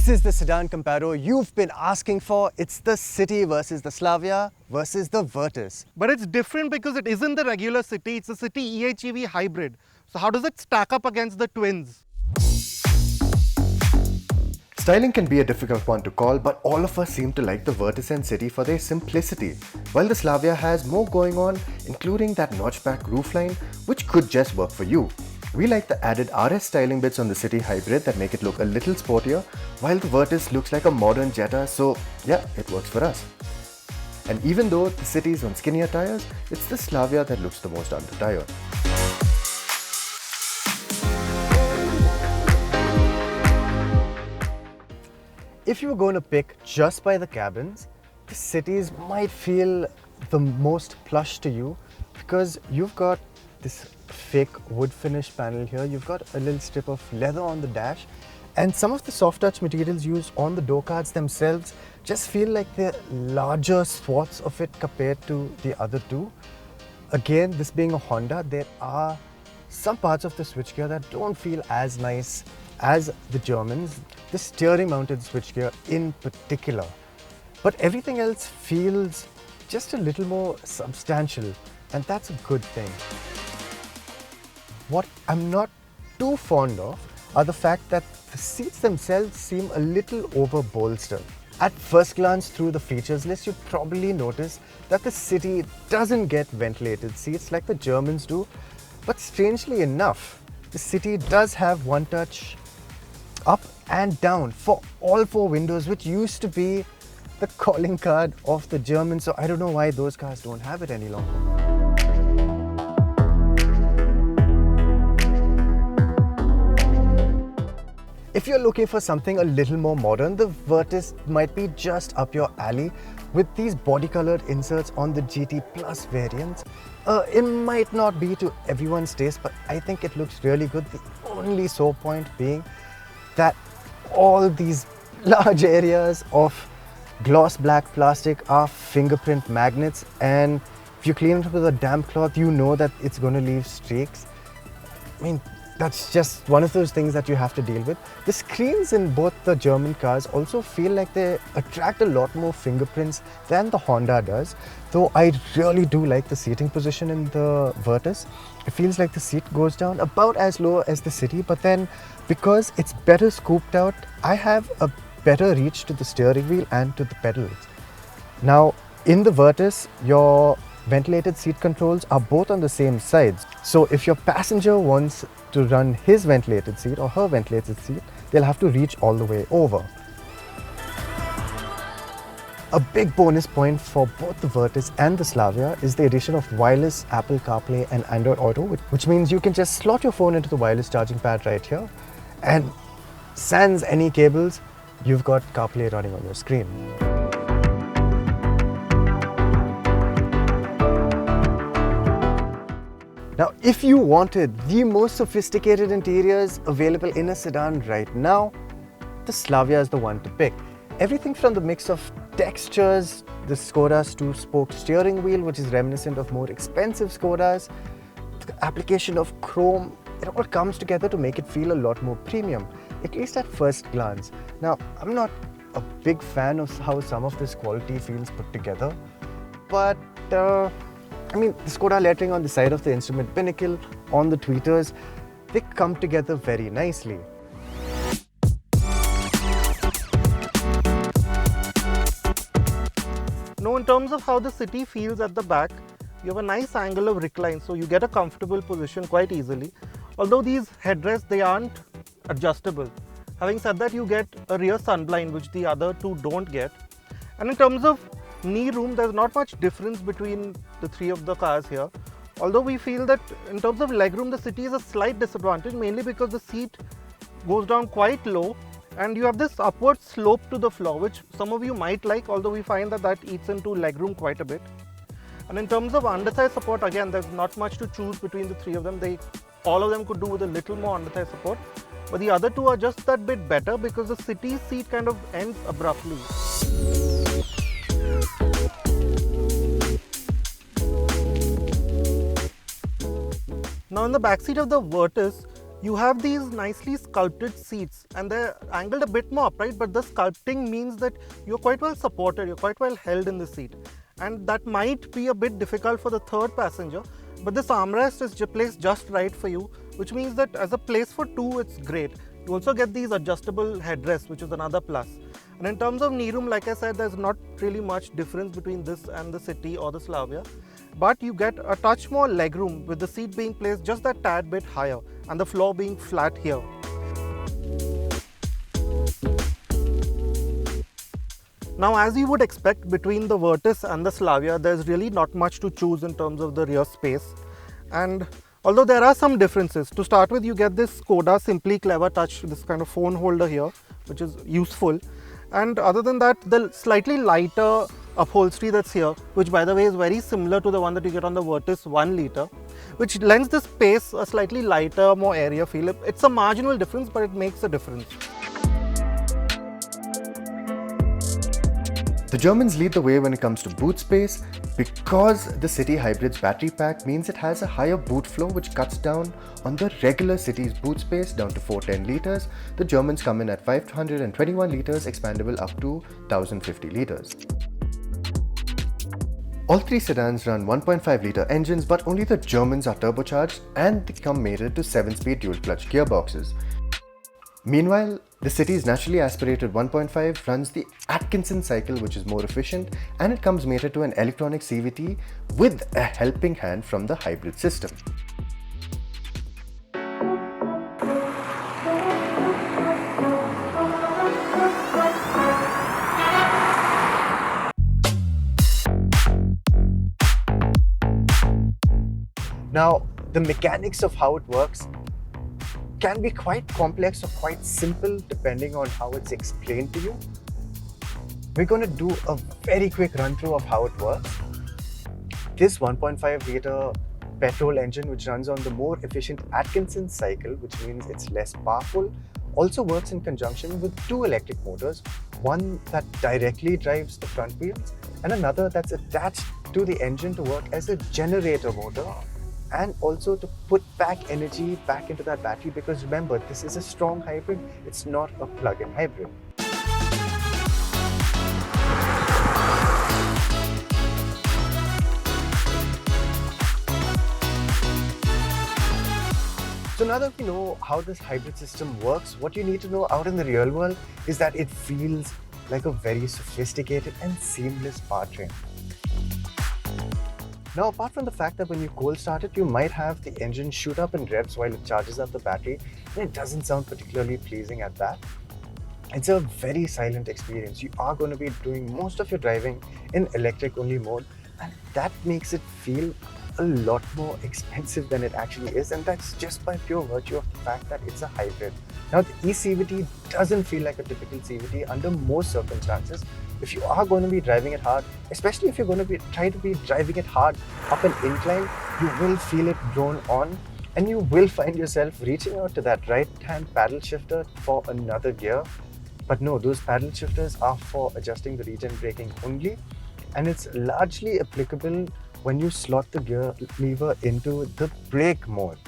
This is the sedan comparo you've been asking for. It's the City versus the Slavia versus the Virtus. But it's different because it isn't the regular City, it's the City HEV Hybrid. So how does it stack up against the twins? Styling can be a difficult one to call, but all of us seem to like the Virtus and City for their simplicity, while the Slavia has more going on, including that notchback roofline, which could just work for you. We like the added RS styling bits on the City Hybrid that make it look a little sportier, while the Virtus looks like a modern Jetta, so yeah, it works for us. And even though the City is on skinnier tires, it's the Slavia that looks the most under-tired. If you were going to pick just by the cabins, the Cities might feel the most plush to you because you've got this fake wood finish panel here, you've got a little strip of leather on the dash, and some of the soft touch materials used on the door cards themselves just feel like they're larger swaths of it compared to the other two. Again, this being a Honda, there are some parts of the switchgear that don't feel as nice as the Germans, the steering mounted switchgear in particular. But everything else feels just a little more substantial, and that's a good thing. What I'm not too fond of are the fact that the seats themselves seem a little over bolstered. At first glance through the features list, you'd probably notice that the City doesn't get ventilated seats like the Germans do, but strangely enough, the City does have one touch up and down for all four windows, which used to be the calling card of the Germans, so I don't know why those cars don't have it any longer. If you're looking for something a little more modern, the Virtus might be just up your alley with these body-colored inserts on the GT Plus variants. It might not be to everyone's taste, but I think it looks really good. The only sore point being that all these large areas of gloss black plastic are fingerprint magnets, and if you clean it with a damp cloth, you know that it's going to leave streaks. I mean, that's just one of those things that you have to deal with. The screens in both the German cars also feel like they attract a lot more fingerprints than the Honda does, though I really do like the seating position in the Virtus. It feels like the seat goes down about as low as the City, but then because it's better scooped out, I have a better reach to the steering wheel and to the pedals. Now, in the Virtus, your ventilated seat controls are both on the same sides. So if your passenger wants to run his ventilated seat or her ventilated seat, they'll have to reach all the way over. A big bonus point for both the Virtus and the Slavia is the addition of wireless Apple CarPlay and Android Auto, which means you can just slot your phone into the wireless charging pad right here, and sans any cables, you've got CarPlay running on your screen. Now, if you wanted the most sophisticated interiors available in a sedan right now, the Slavia is the one to pick. Everything from the mix of textures, the Skoda's two-spoke steering wheel, which is reminiscent of more expensive Skodas, the application of chrome, it all comes together to make it feel a lot more premium, at least at first glance. Now, I'm not a big fan of how some of this quality feels put together, but I mean, the Skoda lettering on the side of the instrument pinnacle, on the tweeters, they come together very nicely. Now, in terms of how the City feels at the back, you have a nice angle of recline, so you get a comfortable position quite easily. Although these headrests, they aren't adjustable. Having said that, you get a rear sunblind, which the other two don't get. And in terms of knee room, there's not much difference between the three of the cars here. Although we feel that in terms of legroom, the City is a slight disadvantage, mainly because the seat goes down quite low and you have this upward slope to the floor, which some of you might like, although we find that that eats into legroom quite a bit. And in terms of underside support, again, there's not much to choose between the three of them. All of them could do with a little more underside support, but the other two are just that bit better because the City seat kind of ends abruptly. Now in the backseat of the Virtus, You have these nicely sculpted seats and they're angled a bit more upright, but the sculpting means that you're quite well supported, you're quite well held in the seat. And that might be a bit difficult for the third passenger, but this armrest is placed just right for you, which means that as a place for two, it's great. You also get these adjustable headrests, which is another plus. And in terms of knee room, like I said, there's not really much difference between this and the City or the Slavia. But you get a touch more legroom with the seat being placed just that tad bit higher and the floor being flat here. Now, as you would expect, between the Virtus and the Slavia, there's really not much to choose in terms of the rear space. And although there are some differences, to start with, you get this Skoda Simply Clever Touch, this kind of phone holder here, which is useful. And other than that, the slightly lighter upholstery that's here, which by the way is very similar to the one that you get on the Virtus 1 litre, which lends the space a slightly lighter, more airier feel. It's a marginal difference, but it makes a difference. The Germans lead the way when it comes to boot space because the City Hybrid's battery pack means it has a higher boot flow, which cuts down on the regular City's boot space down to 410 litres. The Germans come in at 521 litres, expandable up to 1050 litres. All three sedans run 1.5 litre engines, but only the Germans are turbocharged and they come mated to 7-speed dual-clutch gearboxes. Meanwhile, the City's naturally aspirated 1.5 runs the Atkinson cycle, which is more efficient, and it comes mated to an electronic CVT with a helping hand from the hybrid system. Now, the mechanics of how it works can be quite complex or quite simple depending on how it's explained to you. We're going to do a very quick run through of how it works. This 1.5 litre petrol engine, which runs on the more efficient Atkinson cycle, which means it's less powerful, also works in conjunction with two electric motors, one that directly drives the front wheels and another that's attached to the engine to work as a generator motor, and also to put back energy back into that battery, because remember, this is a strong hybrid, it's not a plug-in hybrid. So now that we know how this hybrid system works, what you need to know out in the real world is that it feels like a very sophisticated and seamless powertrain. Now, apart from the fact that when you cold start it, you might have the engine shoot up in revs while it charges up the battery, and it doesn't sound particularly pleasing at that. It's a very silent experience. You are going to be doing most of your driving in electric only mode, and that makes it feel a lot more expensive than it actually is, and that's just by pure virtue of the fact that it's a hybrid. Now, the eCVT doesn't feel like a typical CVT under most circumstances. If you are going to be driving it hard, especially if you're going to try to be driving it hard up an incline, you will feel it drone on, and you will find yourself reaching out to that right-hand paddle shifter for another gear. But no, those paddle shifters are for adjusting the regen braking only, and it's largely applicable when you slot the gear lever into the brake mode.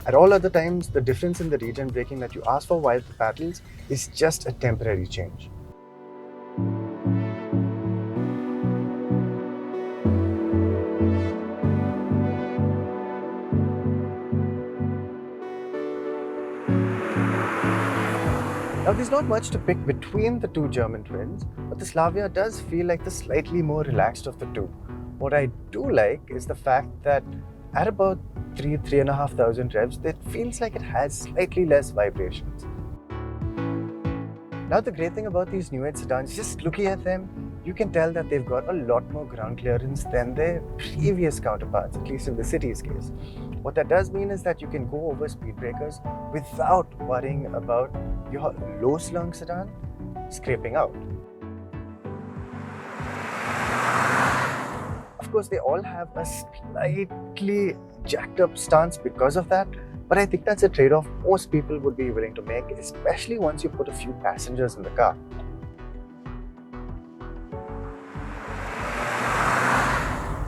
At all other times, the difference in the regen braking that you ask for while the paddles is just a temporary change. Now, there's not much to pick between the two German twins, but the Slavia does feel like the slightly more relaxed of the two. What I do like is the fact that at about 3,500 revs, it feels like it has slightly less vibrations. Now, the great thing about these new age sedans, just looking at them, you can tell that they've got a lot more ground clearance than their previous counterparts, at least in the City's case. What that does mean is that you can go over speed breakers without worrying about your low-slung sedan scraping out. Of course, they all have a slightly jacked up stance because of that, but I think that's a trade-off most people would be willing to make, especially once you put a few passengers in the car.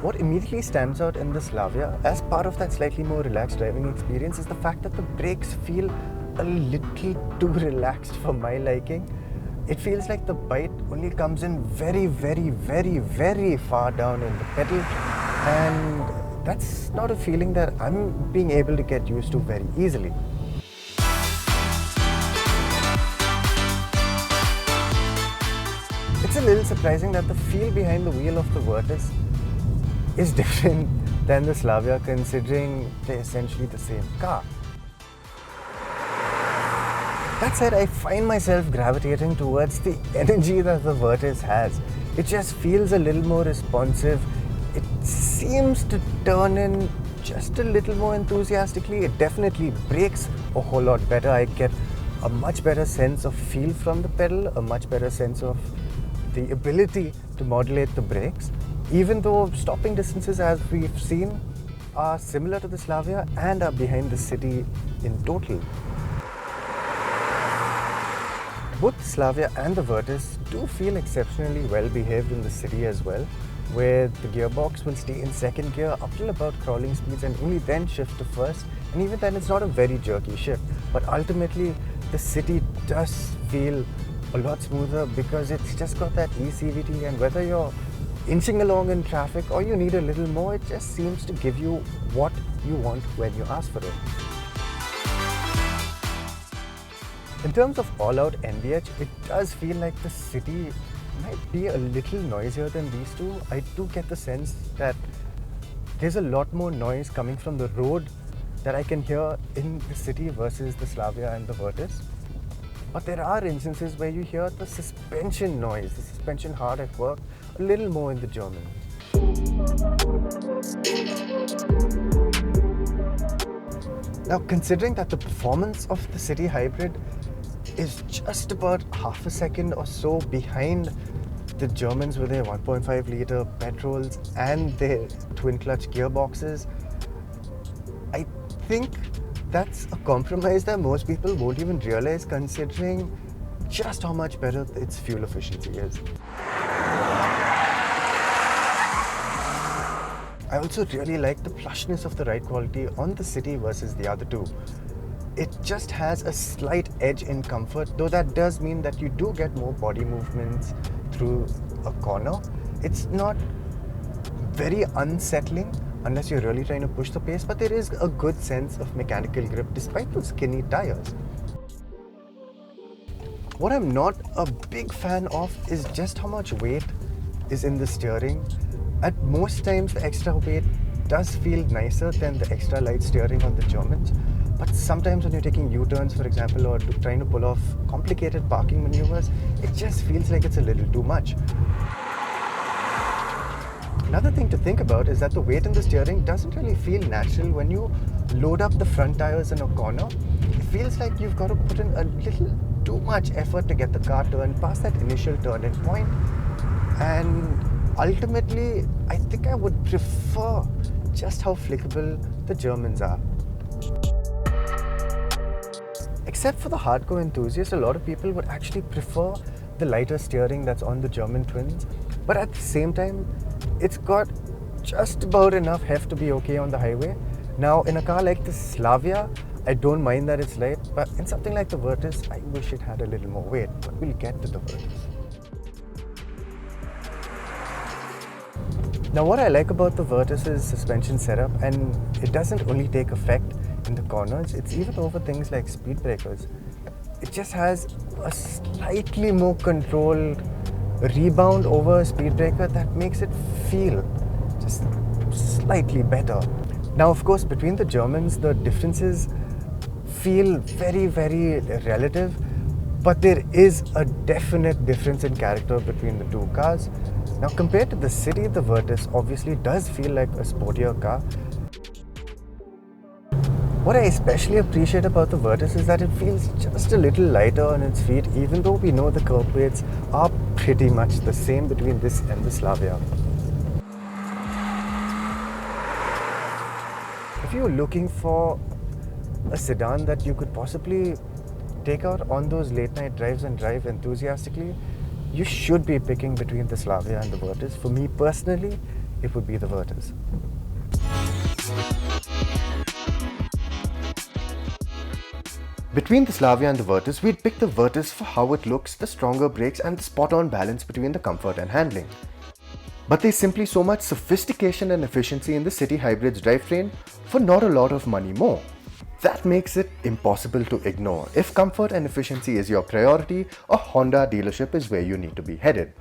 What immediately stands out in the Slavia as part of that slightly more relaxed driving experience is the fact that the brakes feel a little too relaxed for my liking. It feels like the bite only comes in very, very, very, very far down in the pedal, and that's not a feeling that I'm being able to get used to very easily. It's a little surprising that the feel behind the wheel of the Virtus is different than the Slavia, considering they're essentially the same car. That said, I find myself gravitating towards the energy that the Virtus has. It just feels a little more responsive. It seems to turn in just a little more enthusiastically. It definitely brakes a whole lot better. I get a much better sense of feel from the pedal, a much better sense of the ability to modulate the brakes, even though stopping distances, as we've seen, are similar to the Slavia and are behind the city in total. Both the Slavia and the Virtus do feel exceptionally well behaved in the city as well, where the gearbox will stay in second gear up till about crawling speeds and only then shift to first, and even then it's not a very jerky shift. But ultimately the city does feel a lot smoother because it's just got that eCVT, and whether you're inching along in traffic or you need a little more, it just seems to give you what you want when you ask for it. In terms of all-out NVH, it does feel like the city might be a little noisier than these two. I do get the sense that there's a lot more noise coming from the road that I can hear in the city versus the Slavia and the Virtus. But there are instances where you hear the suspension noise, the suspension hard at work, a little more in the German. Now, considering that the performance of the City Hybrid is just about half a second or so behind the Germans with their 1.5 litre petrols and their twin clutch gearboxes, I think that's a compromise that most people won't even realize, considering just how much better its fuel efficiency is. I also really like the plushness of the ride quality on the City versus the other two. It just has a slight edge in comfort, though that does mean that you do get more body movements through a corner. It's not very unsettling unless you're really trying to push the pace, but there is a good sense of mechanical grip despite those skinny tires. What I'm not a big fan of is just how much weight is in the steering. At most times the extra weight does feel nicer than the extra light steering on the Germans, but sometimes when you're taking U-turns, for example, or trying to pull off complicated parking maneuvers, it just feels like it's a little too much. Another thing to think about is that the weight in the steering doesn't really feel natural when you load up the front tires in a corner. It feels like you've got to put in a little too much effort to get the car turned past that initial turning point. And ultimately, I think I would prefer just how flickable the Germans are. Except for the hardcore enthusiasts, a lot of people would actually prefer the lighter steering that's on the German twins. But at the same time, it's got just about enough heft to be okay on the highway. Now, in a car like the Slavia, I don't mind that it's light, but in something like the Virtus, I wish it had a little more weight. But we'll get to the Virtus. Now, what I like about the Virtus's suspension setup, and it doesn't only take effect in the corners, it's even over things like speed breakers. It just has a slightly more controlled rebound over a speed breaker that makes it feel just slightly better. Now, of course, between the Germans, the differences feel very, very relative, but there is a definite difference in character between the two cars. Now, compared to the City, the Virtus obviously does feel like a sportier car. What I especially appreciate about the Virtus is that it feels just a little lighter on its feet, even though we know the curb weights are pretty much the same between this and the Slavia. If you're looking for a sedan that you could possibly take out on those late night drives and drive enthusiastically, you should be picking between the Slavia and the Virtus. For me personally, it would be the Virtus. Between the Slavia and the Virtus, we'd pick the Virtus for how it looks, the stronger brakes and the spot-on balance between the comfort and handling. But there's simply so much sophistication and efficiency in the City Hybrid's drivetrain for not a lot of money more. That makes it impossible to ignore. If comfort and efficiency is your priority, a Honda dealership is where you need to be headed.